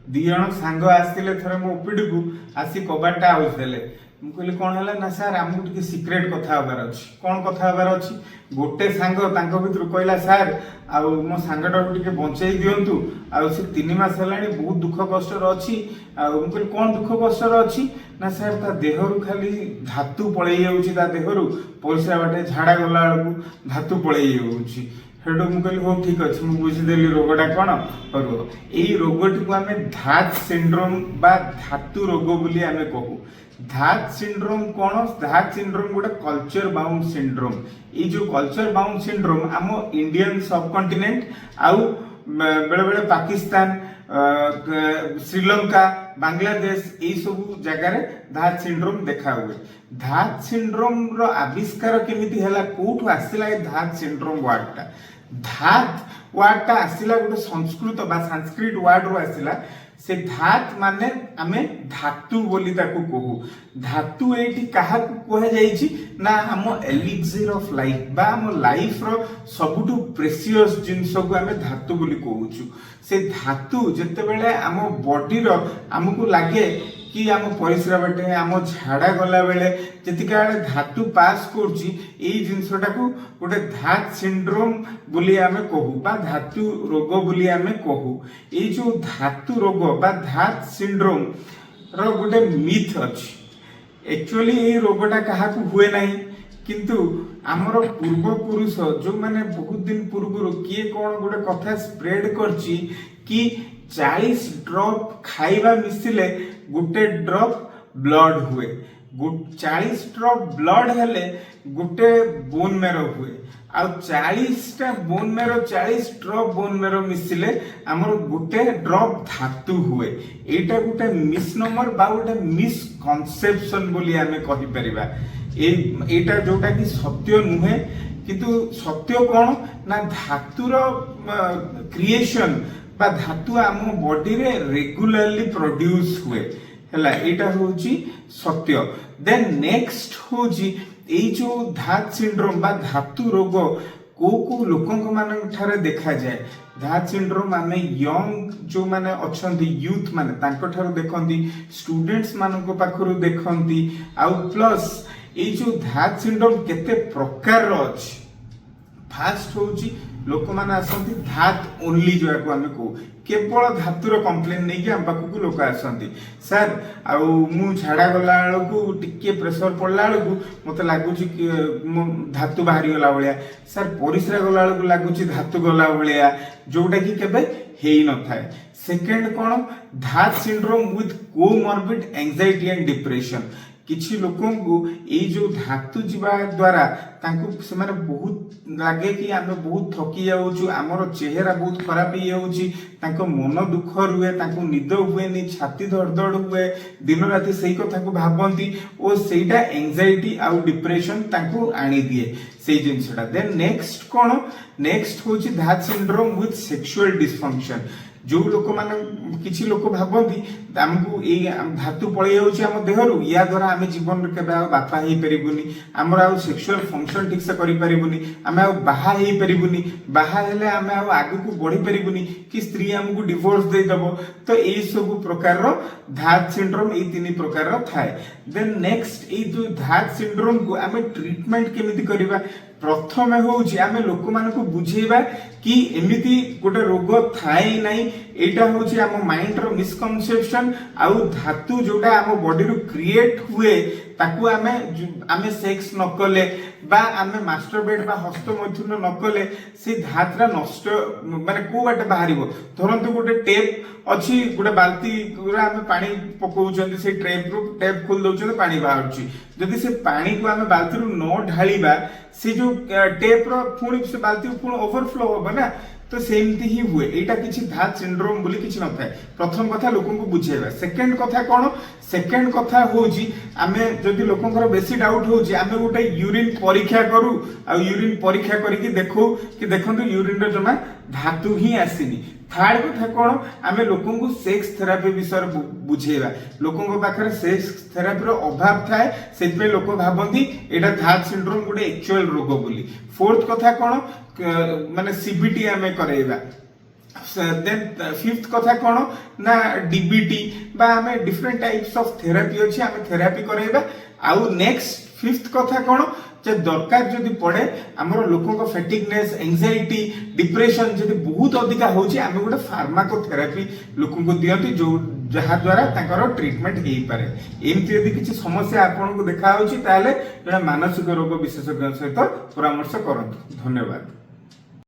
दी जन सांग आसते थे मो ओपीडी को आसी कबाटा आउस देले मु कहली कौन है ना सार आमको टिके सिक्रेट कथा हबार अच्छी कौन कथा हबार अच्छी गोटे सांग भर कहला सार आउ मो सांगटा टिके बंचाई दिंतु आउ से 3 मास है बहुत दुख कष्ट अच्छी आउ कहली कौन दुख कष्ट अच्छी ना सार ता देहरु खाली धातु पलई जाऊँगी देहरु परिस्रा बाटे झाड़ा गला बेलू धातु पलई जाऊँगी हेटू मुझे कहली हो ठीक अच्छे मुझे बुझीदेली रोगटा कौन और यही रोगटी को आम धात सिंड्रोम बा धातु रोग बोली आम कहू धात सिंड्रोम कौन धात सिंड्रोम गोटे कल्चर बाउंड सिंड्रोम ये जो कल्चर बाउंड सिंड्रोम आम इंडियन सबकंटिनेंट आउ बेले बेले पाकिस्तान श्रीलंका बांग्लादेश यही सब जगार धात सिंड्रोम देखा हुए धात सिंड्रोम रो आविष्कार केमिति हैला कोठु आसिला ए धात सिंड्रोम वर्डटा धात वर्डटा आसिला गोटे संस्कृत बा संस्कृत वर्ड रो आसिला से धात माने आमे धातु बोली ताकू कहू धातु एठी काहा को कह जाईची ना हम एलिक्सिर ऑफ लाइफ बा हम लाइफ रो सबुटु प्रेशियस जिंस को आमे धातु बोली कहूछु से धातु जते बेले हम बॉडी रो हमकु लागे कि आम परिस्रा बाटे आम झाड़ा गला बेले जतिका धातु पास करछि एई जिंसटा को गोटे धात सिंड्रोम बोली आमे कहू बा धातु रोग बोली आमे कहू एई जो धातु रोग बा धात सिंड्रोम रो गोटे मिथ अछि एक्चुअली एई रोगटा काहा को हुए नाही किंतु आमर पूर्व पुरुष जो माने बहुत दिन पूर्व किए कौन गोटे कथा स्प्रेड करछि कि 40 ड्रॉप खाइबा मिसिले गोटे ड्रॉप ब्लड हुए 40 ड्रॉप ब्लड हेले गोटे बोन मेरो हुए आ 40टा bone marrow 40 drop bone marrow मिसिले हमर गोटे ड्रॉप धातु हुए एटा गोटे मिसनमर बा गोटे मिसकनसेप्शन बोली आमे कहि परिबा एटा जोटा कि सत्य नुहे किंतु सत्य कौन ना धातुर क्रिएशन बा धातु आम बॉडी रे रेगुलरली प्रोड्यूस हुए हैला एटा होची सत्य देन नेक्स्ट होची ए जो धात सिंड्रोम बा धातु रोग को लोकंक मान ठारे देखा जाए धात सिंड्रोम आमे यंग जो माने अछंती यूथ माने तांको ठारो देखंती स्टूडेंट्स मानको पाखरु देखंती आउ प्लस ए जो धात सिंड्रोम केते प्रकार रो अछि फास्ट होची लोक माने आसंती धात ओनली जो को आमे को केवल धातुर कंप्लेन नहीं कि हम पाखु लोक आसंती सर आ मु झाड़ा गला को टिके प्रेशर पड़ला को मते लागुची कि धातु बाहरी गला भलिया सर परिस्रा गला को लागुची धातु गला भलिया जोटा कि केबे हेई न थाए सेकंड कोन Dhat syndrome with comorbid anxiety and depression किछि लोकों को ए जो धातु जीवा द्वारा तांको से माने बहुत लागे कि आमे बहुत थकी जाउछु हमर चेहरा बहुत खराब ही जाउछि तांको मन दुख रुए तांको निद हुए नि छाती धड़धड़ हुए दिन राति सही कथा को भाबंती ओ सेटा एंजाइटी आउ डिप्रेशन तांको आनी दिए सेई जिंसटा देन नेक्स्ट कोन नेक्स्ट होछि Dhat syndrome with sexual dysfunction जो लोक मान किछि लोक भाबंती हमकु ए धातु पळै जाउछि हम देहरु या द्वारा आमे जीवन रे केबे बापा हेई परिबुनी हमर आ सेक्सुअल फंक्शन ठीक से करि परिबुनी आमे आ बाहा हेई परिबुनी बाहा हेले आमे आ आगु को बढ़ी परिबुनी कि स्त्री हमकु डिवोर्स दे दबो तो ए सब प्रकार रो धात सिंड्रोम ए तीन प्रकार रो थाए देन नेक्स्ट ए जो धात सिंड्रोम को आमे ट्रीटमेंट केमिति करिबा प्रथम होउछि आमे लोक मान को बुझेबा कि एमिति गोटे रोग थाए नाही एटा होउछि आम माइंड रो मिसकनसेप्शन आउ धातु जोटा आम बॉडी रो क्रिएट हुए ताकू आमे सेक्स न कले बा आमे मास्टरबेट बा हस्त मैथुन न कले से धातरा नष्ट माने को बाटे बाहरिबो धरंतु गोटे टेप अछि गोटे बाल्टी रे आमे पानी पकोउचंती से टेप खोल दउचंती पानी बाहरची जदि से पानी को आमे बाल्टी रो न ढालीबा से जो टेप रो पुणी से बाल्टी पुणी ओवरफ्लो होबा ना तो सेमती ही हुए एटा किछि धात सिंड्रोम बोली किछि न थाए प्रथम कथा लोकन को बुझेबा सेकंड कथा कोन सेकंड कथा होउची आमे जदि लोकनकर बेसी डाउट होउची आमे गोटे यूरिन परीक्षा करू आ यूरिन परीक्षा करिकि देखो कि देखंतु यूरिन रे जमा धातु ही आसीनी थर्ड कथा कोन आमे लोकन को सेक्स थेरापी विषय बुझेबा लोकन को पाखरे सेक्स थेरापी रो अभाव थाए सेतबे लोक भाबंती एटा धात सिंड्रोम गोटे एक्चुअल रोग बोली फोर्थ कथा कोन माने सीबीटी आमे करेबा देन फिफ्थ कथा कौन ना डीबीटी बा आमे डिफरेंट टाइप्स ऑफ थेरापी अछि आमे थेरापी कराइबा आउ नेक्स्ट फिफ्थ कथा कौन जे दरकार जदि पड़े हमर लोकन को फैटिकनेस एंजाइटी डिप्रेशन जदि बहुत अधिका होछि आमे गोटे फार्माकोथेरापी लोकन को दियंती जो जहा द्वारा ताकर ट्रीटमेंट हेई पारे एमति यदि किछि समस्या आपन को देखा होछि ताले जने मानसिक रोग विशेषज्ञ सहित परामर्श करंतु धन्यवाद।